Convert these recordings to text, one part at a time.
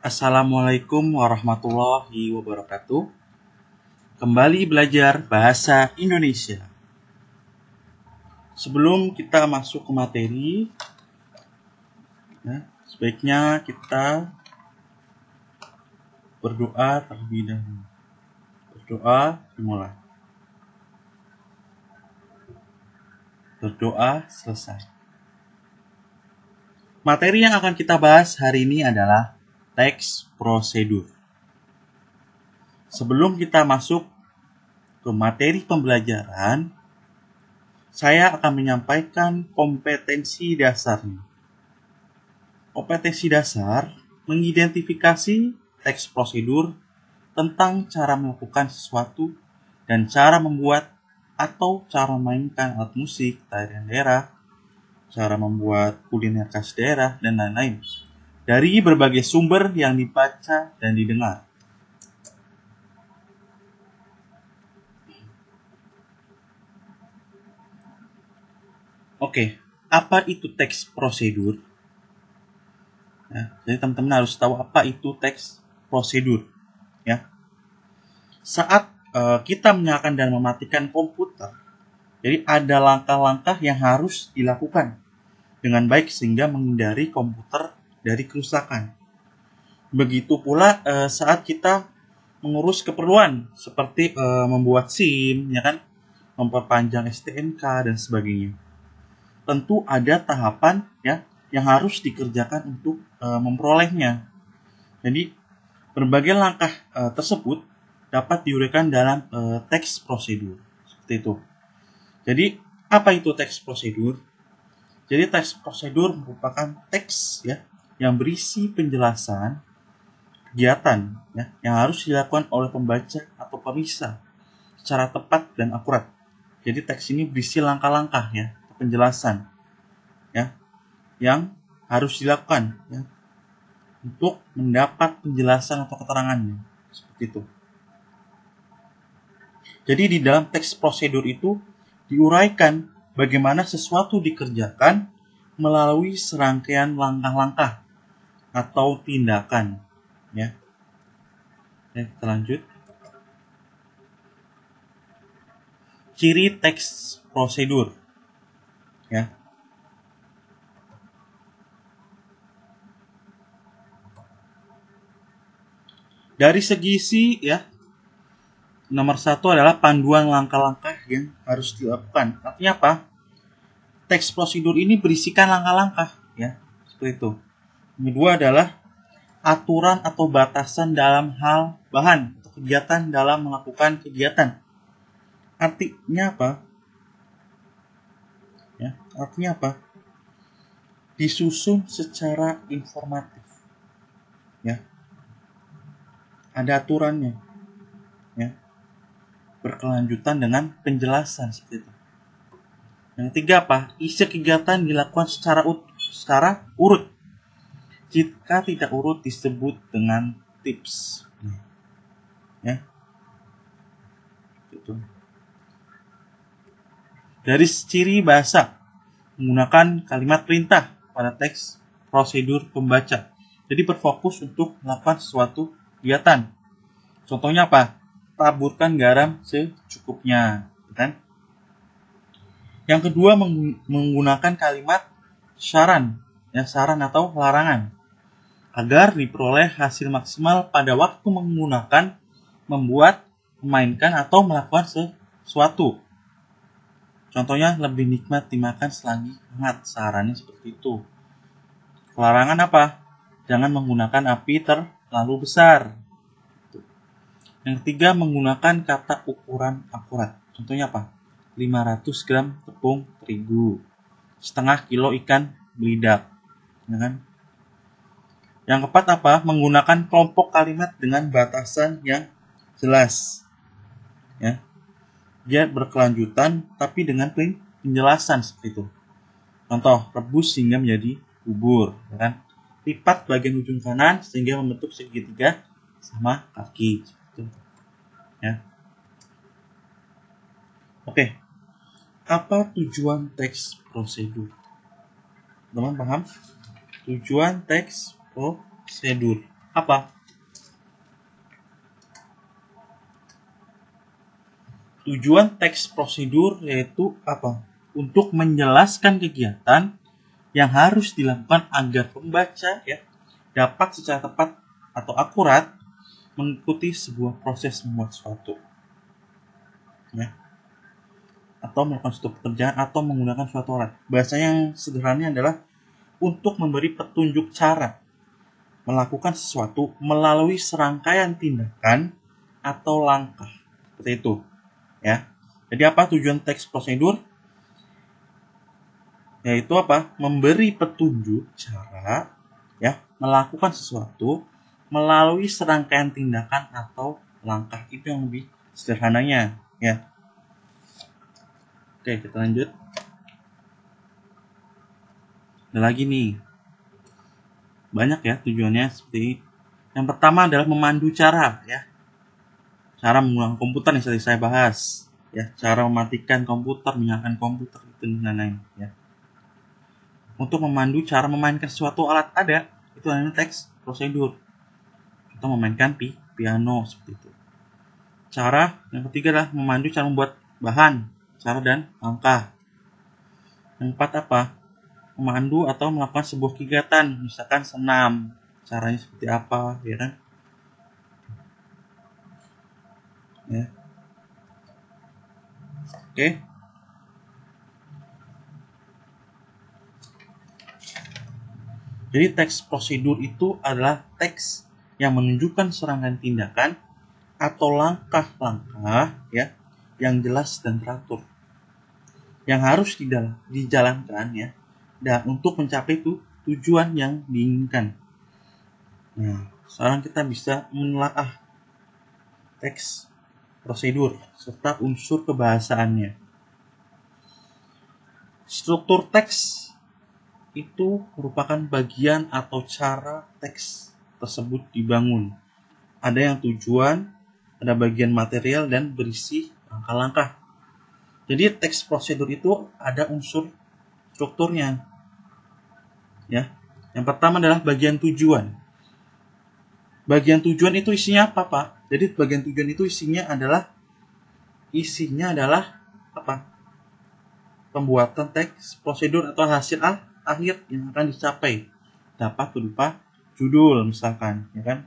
Assalamualaikum warahmatullahi wabarakatuh. Kembali belajar bahasa Indonesia. Sebelum kita masuk ke materi, sebaiknya kita berdoa terlebih dahulu. Berdoa dimulai. Berdoa selesai. Materi yang akan kita bahas hari ini adalah teks prosedur. Sebelum kita masuk ke materi pembelajaran, saya akan menyampaikan kompetensi dasarnya. Kompetensi dasar mengidentifikasi teks prosedur tentang cara melakukan sesuatu dan cara membuat atau cara memainkan alat musik, tarian daerah, cara membuat kuliner khas daerah, dan lain-lain dari berbagai sumber yang dibaca dan didengar. Oke, apa itu teks prosedur? Jadi teman-teman harus tahu apa itu teks prosedur. Saat kita menyalakan dan mematikan komputer, jadi ada langkah-langkah yang harus dilakukan dengan baik sehingga menghindari komputer dari kerusakan. Begitu pula saat kita mengurus keperluan seperti membuat SIM, ya kan, memperpanjang STNK dan sebagainya. Tentu ada tahapan ya yang harus dikerjakan untuk memperolehnya. Jadi berbagai langkah tersebut dapat diuraikan dalam teks prosedur. Seperti itu. Jadi apa itu teks prosedur? Jadi teks prosedur merupakan teks ya yang berisi penjelasan kegiatan ya yang harus dilakukan oleh pembaca atau pemirsa secara tepat dan akurat. Jadi teks ini berisi langkah-langkah ya penjelasan ya yang harus dilakukan ya untuk mendapat penjelasan atau keterangannya. Seperti itu. Jadi di dalam teks prosedur itu diuraikan bagaimana sesuatu dikerjakan melalui serangkaian langkah-langkah atau tindakan. Ya. Kita lanjut. Ciri teks prosedur. Ya. Dari segi isi ya, nomor 1 adalah panduan langkah-langkah yang harus dilakukan. Artinya apa? Teks prosedur ini berisikan langkah-langkah ya, seperti itu. Yang kedua adalah aturan atau batasan dalam hal bahan atau kegiatan dalam melakukan kegiatan. Artinya apa? Ya, artinya apa? Disusun secara informatif. Ya. Ada aturannya. Ya. Berkelanjutan dengan penjelasan seperti itu. Yang ketiga apa? Isi kegiatan dilakukan secara urut. Jika tidak urut disebut dengan tips. Ya. Gitu. Dari ciri bahasa menggunakan kalimat perintah pada teks prosedur pembaca. Jadi berfokus untuk melakukan sesuatu kegiatan. Contohnya apa? Taburkan garam secukupnya, kan? Yang kedua menggunakan kalimat saran, ya saran atau larangan, agar diperoleh hasil maksimal pada waktu menggunakan, membuat, memainkan atau melakukan sesuatu. Contohnya lebih nikmat dimakan selagi hangat, sarannya seperti itu. Larangan apa? Jangan menggunakan api terlalu besar. Yang ketiga menggunakan kata ukuran akurat. Contohnya apa? 500 gram tepung terigu, setengah kilo ikan belidak, ya kan? Yang keempat apa? Menggunakan kelompok kalimat dengan batasan yang jelas. Ya. Dia berkelanjutan tapi dengan penjelasan seperti itu. Contoh, rebus hingga menjadi bubur, ya kan? Lipat bagian ujung kanan sehingga membentuk segitiga sama kaki. Gitu. Ya. Oke. Apa tujuan teks prosedur? Teman paham? Tujuan teks prosedur apa? Tujuan teks prosedur yaitu apa? Untuk menjelaskan kegiatan yang harus dilakukan agar pembaca ya dapat secara tepat atau akurat mengikuti sebuah proses membuat sesuatu, ya, atau melakukan suatu pekerjaan atau menggunakan suatu alat. Bahasa yang sederhananya adalah untuk memberi petunjuk cara melakukan sesuatu melalui serangkaian tindakan atau langkah. Seperti itu, ya. Jadi apa tujuan teks prosedur? Yaitu apa? Memberi petunjuk cara ya melakukan sesuatu melalui serangkaian tindakan atau langkah. Itu yang lebih sederhananya, ya. Oke, kita lanjut. Ada lagi nih. Banyak ya tujuannya, seperti yang pertama adalah memandu cara, ya. Cara menggunakan komputer yang tadi saya bahas, ya. Cara mematikan komputer, menyalakan komputer, itu dan lain-lain, ya. Untuk memandu cara memainkan suatu alat ada, itu namanya teks prosedur. Atau memainkan piano, seperti itu. Cara yang ketiga adalah memandu cara membuat bahan, cara dan langkah. Yang keempat apa? Memandu atau melakukan sebuah kegiatan, misalkan senam, caranya seperti apa, ya kan? Ya. Oke. Jadi teks prosedur itu adalah teks yang menunjukkan serangkaian tindakan atau langkah-langkah ya yang jelas dan teratur yang harus dijalankan ya dan untuk mencapai tujuan yang diinginkan. Nah, sekarang kita bisa menelaah teks prosedur serta unsur kebahasaannya. Struktur teks itu merupakan bagian atau cara teks tersebut dibangun. Ada yang tujuan, ada bagian material dan berisi langkah-langkah. Jadi teks prosedur itu ada unsur strukturnya. Ya. Yang pertama adalah bagian tujuan. Bagian tujuan itu isinya apa, Pak? Jadi bagian tujuan itu isinya adalah apa? Pembuatan teks prosedur atau hasil akhir yang akan dicapai. Dapat berupa judul misalkan, ya kan?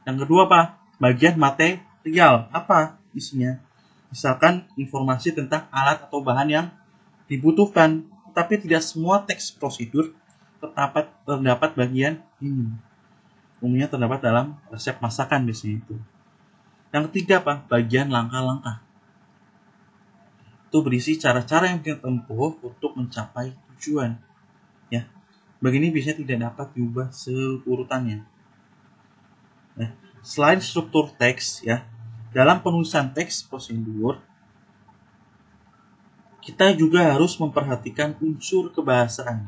Yang kedua apa? Bagian material. Apa isinya? Misalkan informasi tentang alat atau bahan yang dibutuhkan. Tapi tidak semua teks prosedur terdapat bagian ini. Umumnya terdapat dalam resep masakan biasanya itu. Yang ketiga apa? Bagian langkah-langkah. Itu berisi cara-cara yang kita tempuh untuk mencapai tujuan. Ya, begini biasanya tidak dapat diubah seurutannya. Nah, selain struktur teks, ya, dalam penulisan teks prosedur, kita juga harus memperhatikan unsur kebahasaan.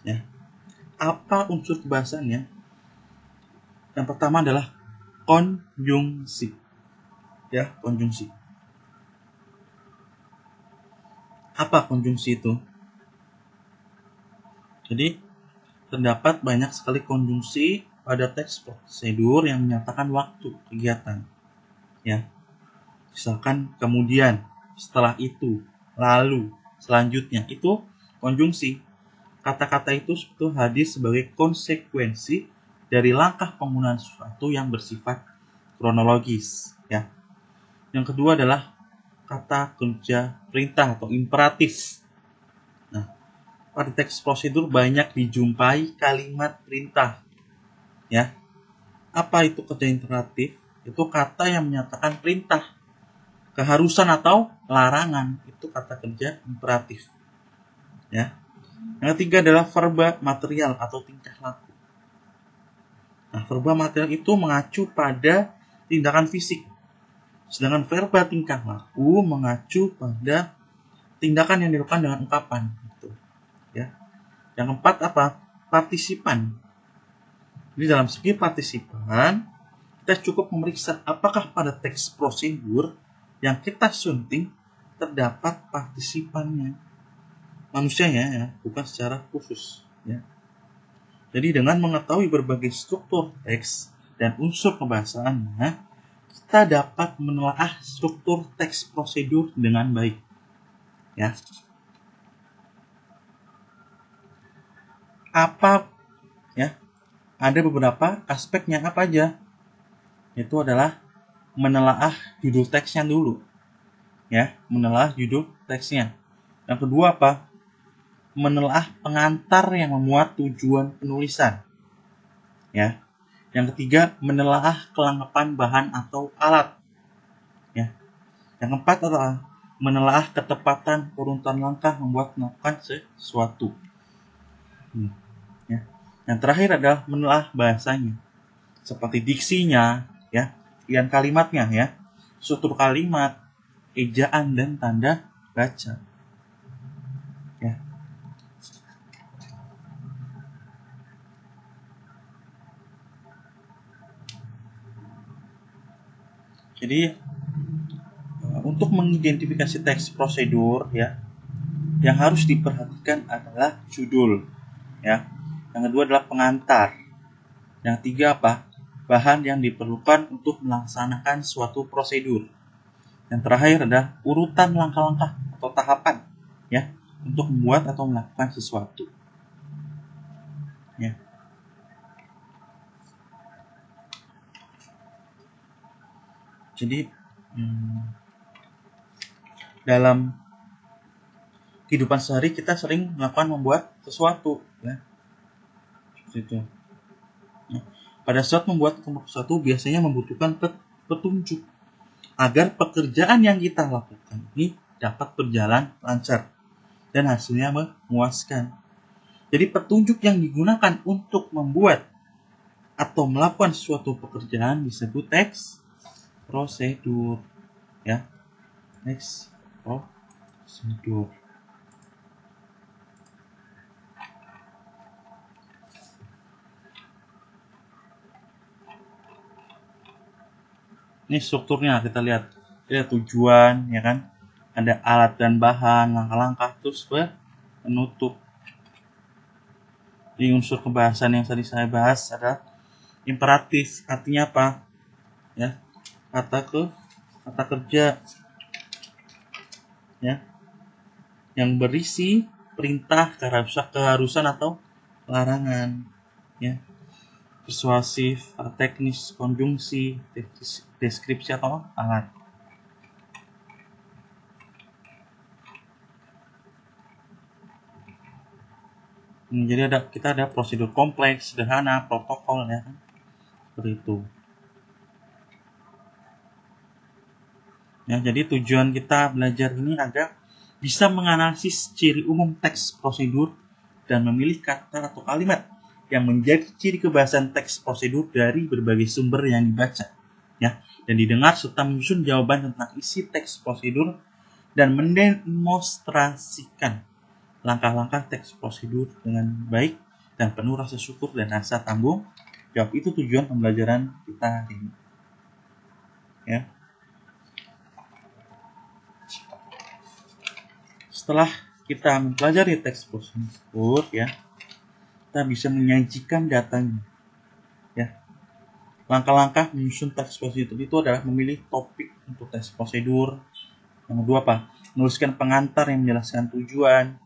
Ya, apa unsur kebahasaannya? Yang pertama adalah konjungsi. Ya, konjungsi. Apa konjungsi itu? Jadi, terdapat banyak sekali konjungsi pada teks prosedur yang menyatakan waktu kegiatan. Ya. Misalkan kemudian, setelah itu, lalu, selanjutnya, itu konjungsi. Kata-kata itu hadir sebagai konsekuensi dari langkah penggunaan sesuatu yang bersifat kronologis. Ya. Yang kedua adalah kata kerja perintah atau imperatif. Nah, pada teks prosedur banyak dijumpai kalimat perintah. Ya. Apa itu kerja imperatif? Itu kata yang menyatakan perintah, keharusan atau larangan. Itu kata kerja imperatif. Ya. Yang ketiga adalah verba material atau tingkah laku. Nah, verba material itu mengacu pada tindakan fisik. Sedangkan verba tingkah laku mengacu pada tindakan yang dilakukan dengan ungkapan. Gitu. Ya. Yang keempat apa? Partisipan. Jadi dalam segi partisipan, kita cukup memeriksa apakah pada teks prosedur yang kita sunting terdapat partisipannya. Manusianya ya, bukan secara khusus. Ya. Jadi dengan mengetahui berbagai struktur teks dan unsur kebahasaannya, kita dapat menelaah struktur teks prosedur dengan baik. Ya. Ada beberapa aspeknya apa aja? Itu adalah menelaah judul teksnya dulu. Ya, menelaah judul teksnya. Yang kedua apa? Menelaah pengantar yang memuat tujuan penulisan. Ya. Yang ketiga, menelaah kelengkapan bahan atau alat. Ya. Yang keempat adalah menelaah ketepatan urutan langkah membuat melakukan sesuatu. Ya. Yang terakhir adalah menelaah bahasanya, seperti diksinya, ya, irian kalimatnya, ya, struktur kalimat, ejaan dan tanda baca. Ya. Jadi untuk mengidentifikasi teks prosedur, ya, yang harus diperhatikan adalah judul, ya. Yang kedua adalah pengantar. Yang ketiga apa? Bahan yang diperlukan untuk melaksanakan suatu prosedur. Yang terakhir adalah urutan langkah-langkah atau tahapan, ya, untuk membuat atau melakukan sesuatu. Ya. Jadi dalam kehidupan sehari kita sering membuat sesuatu, ya. Gitu. Ya. Pada saat membuat sesuatu biasanya membutuhkan petunjuk agar pekerjaan yang kita lakukan ini dapat berjalan lancar dan hasilnya memuaskan. Jadi petunjuk yang digunakan untuk membuat atau melakukan suatu pekerjaan disebut teks prosedur, ya. Teks prosedur. Ini strukturnya kita lihat. Ada tujuan, ya kan? Ada alat dan bahan, langkah-langkah, terus penutup. Di unsur kebahasan yang tadi saya bahas ada imperatif, artinya apa? Ya, kata kerja, ya, yang berisi perintah, keharusan atau larangan, ya. Persuasif, teknis, konjungsi, deskripsi atau alat. Jadi kita ada prosedur kompleks, sederhana, protokol, ya kan? Seperti itu. Ya, jadi tujuan kita belajar ini agar bisa menganalisis ciri umum teks prosedur dan memilih kata atau kalimat yang menjadi ciri kebahasan teks prosedur dari berbagai sumber yang dibaca, ya, dan didengar serta menyusun jawaban tentang isi teks prosedur dan mendemonstrasikan langkah-langkah teks prosedur dengan baik dan penuh rasa syukur dan rasa tanggung jawab. Itu tujuan pembelajaran kita hari ini, ya. Setelah kita mempelajari teks prosedur, ya, kita bisa menyajikan datanya, ya. Langkah-langkah menyusun teks prosedur itu adalah memilih topik untuk teks prosedur. Yang kedua apa? Menuliskan pengantar yang menjelaskan tujuan.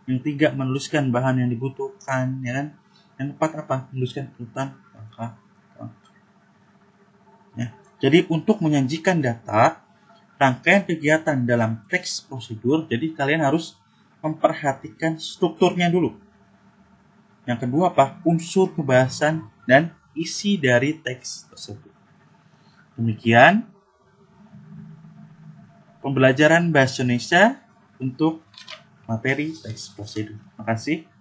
Yang tiga, menuliskan bahan yang dibutuhkan, ya kan? Yang keempat apa? Menuliskan urutan langkah. Ya. Jadi untuk menyajikan data, rangkaian kegiatan dalam teks prosedur, jadi kalian harus memperhatikan strukturnya dulu. Yang kedua apa? Unsur kebahasan dan isi dari teks tersebut. Demikian pembelajaran bahasa Indonesia untuk materi teks prosedur. Terima kasih.